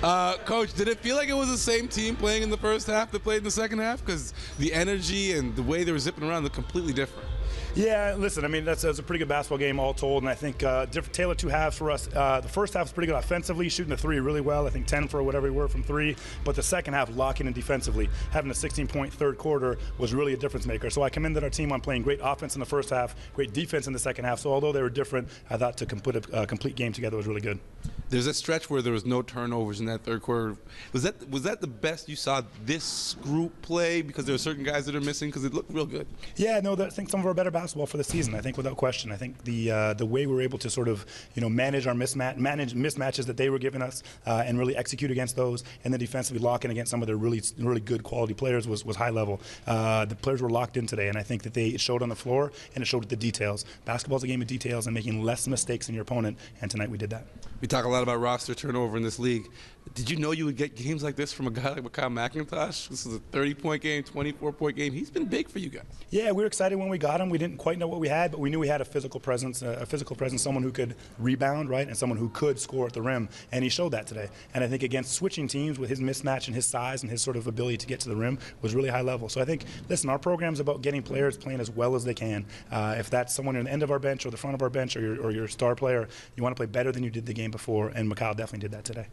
Coach, did it feel like it was the same team playing in the first half that played in the second half? Because the energy and the way they were zipping around looked completely different. Yeah, listen, I mean, that's a pretty good basketball game all told, and I think Taylor two halves for us. The first half was pretty good offensively, shooting the three really well, I think 10 for whatever we were from three, but the second half locking in defensively. Having a 16-point third quarter was really a difference maker. So I commended our team on playing great offense in the first half, great defense in the second half. So although they were different, I thought to put a complete game together was really good. There's a stretch where there was no turnovers in that third quarter. Was that the best you saw this group play? Because there are certain guys that are missing, because it looked real good. Yeah, no, I think some of our better basketball for the season. I think without question. I think the way we were able to sort of manage our mismatches that they were giving us and really execute against those, and then defensively locking against some of their really good quality players was high level. The players were locked in today, and I think that it showed on the floor and it showed at the details. Basketball's a game of details and making less mistakes than your opponent, and tonight we did that. We talk a lot about roster turnover in this league. Did you know you would get games like this from a guy like Mikal McIntosh? This is a 30-point game, 24-point game. He's been big for you guys. Yeah, we were excited when we got him. We didn't quite know what we had, but we knew we had a physical presence, someone who could rebound, right, and someone who could score at the rim, and he showed that today. And I think against switching teams with his mismatch and his size and his sort of ability to get to the rim was really high level. So I think, listen, our program's about getting players playing as well as they can. If that's someone in the end of our bench or the front of our bench or your star player, you want to play better than you did the game before, and Mikal definitely did that today.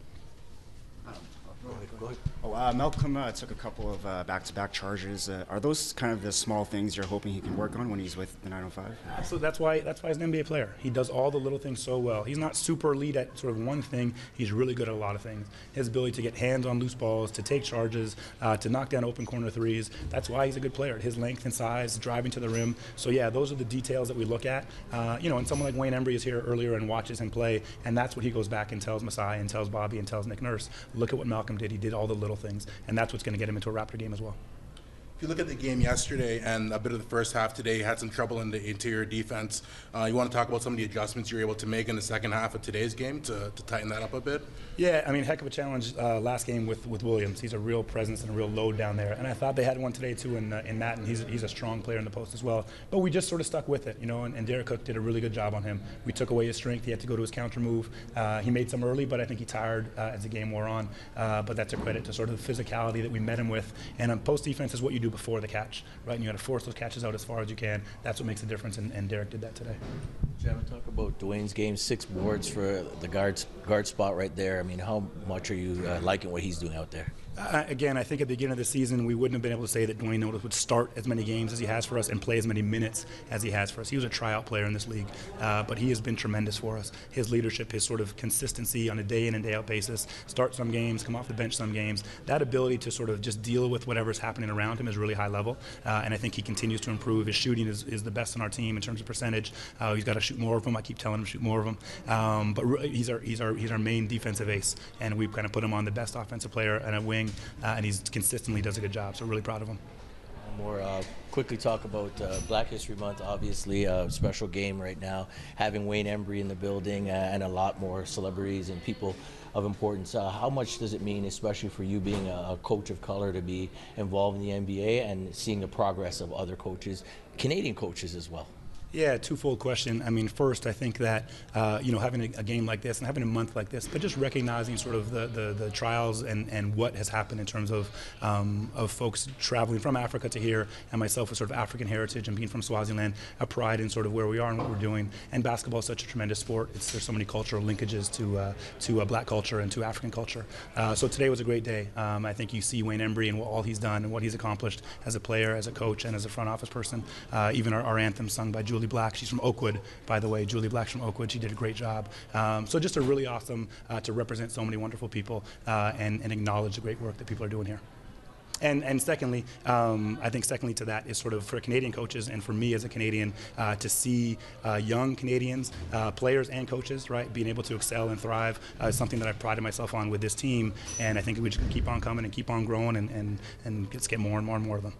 Go ahead. Malcolm took a couple of back-to-back charges. Are those kind of the small things you're hoping he can work on when he's with the 905? So that's why he's an NBA player. He does all the little things so well. He's not super elite at sort of one thing. He's really good at a lot of things. His ability to get hands on loose balls, to take charges, to knock down open corner threes. That's why he's a good player. His length and size, driving to the rim. So yeah, those are the details that we look at. And someone like Wayne Embry is here earlier and watches him play, and that's what he goes back and tells Masai and tells Bobby and tells Nick Nurse. Look at what Malcolm did. He did all the little things, and that's what's going to get him into a Raptor game as well. If you look at the game yesterday and a bit of the first half today, you had some trouble in the interior defense. You want to talk about some of the adjustments you were able to make in the second half of today's game to tighten that up a bit? Yeah, I mean, heck of a challenge last game with Williams. He's a real presence and a real load down there. And I thought they had one today, too, in Matt, and he's a strong player in the post as well. But we just sort of stuck with it, and Derek Cook did a really good job on him. We took away his strength. He had to go to his counter move. He made some early, but I think he tired as the game wore on. But that's a credit to sort of the physicality that we met him with. And post defense is what you do before the catch. Right, and you got to force those catches out as far as you can. That's what makes the difference, and Derek did that today. Jama, talk about Dwayne's game, 6 boards for the guard spot right there. I mean, how much are you liking what he's doing out there? Again, I think at the beginning of the season, we wouldn't have been able to say that Dwayne Notice would start as many games as he has for us and play as many minutes as he has for us. He was a tryout player in this league, but he has been tremendous for us. His leadership, his sort of consistency on a day in and day out basis, start some games, come off the bench some games, that ability to sort of just deal with whatever's happening around him is really high level, and I think he continues to improve. His shooting is the best on our team in terms of percentage. He's got to shoot more of them. I keep telling him to shoot more of them, but he's our main defensive ace, and we've kind of put him on the best offensive player and a wing, and he's consistently does a good job, so really proud of him. More quickly talk about Black History Month, obviously a special game right now, having Wayne Embry in the building and a lot more celebrities and people of importance. How much does it mean, especially for you being a coach of color, to be involved in the NBA and seeing the progress of other coaches, Canadian coaches as well? Yeah, twofold question. I mean, first, I think that having a game like this and having a month like this, but just recognizing sort of the trials and what has happened in terms of folks traveling from Africa to here, and myself with sort of African heritage and being from Swaziland, a pride in sort of where we are and what we're doing. And basketball is such a tremendous sport. There's so many cultural linkages to black culture and to African culture. So today was a great day. I think you see Wayne Embry and all he's done and what he's accomplished as a player, as a coach, and as a front office person. Even our anthem sung by Julie Black. She's from Oakwood, by the way. Julie Black's from Oakwood. She did a great job. So just a really awesome to represent so many wonderful people and acknowledge the great work that people are doing here. And secondly, I think secondly to that is sort of for Canadian coaches and for me as a Canadian to see young Canadians, players and coaches, right, being able to excel and thrive is something that I've prided myself on with this team. And I think we just keep on coming and keep on growing and let's get more and more of them.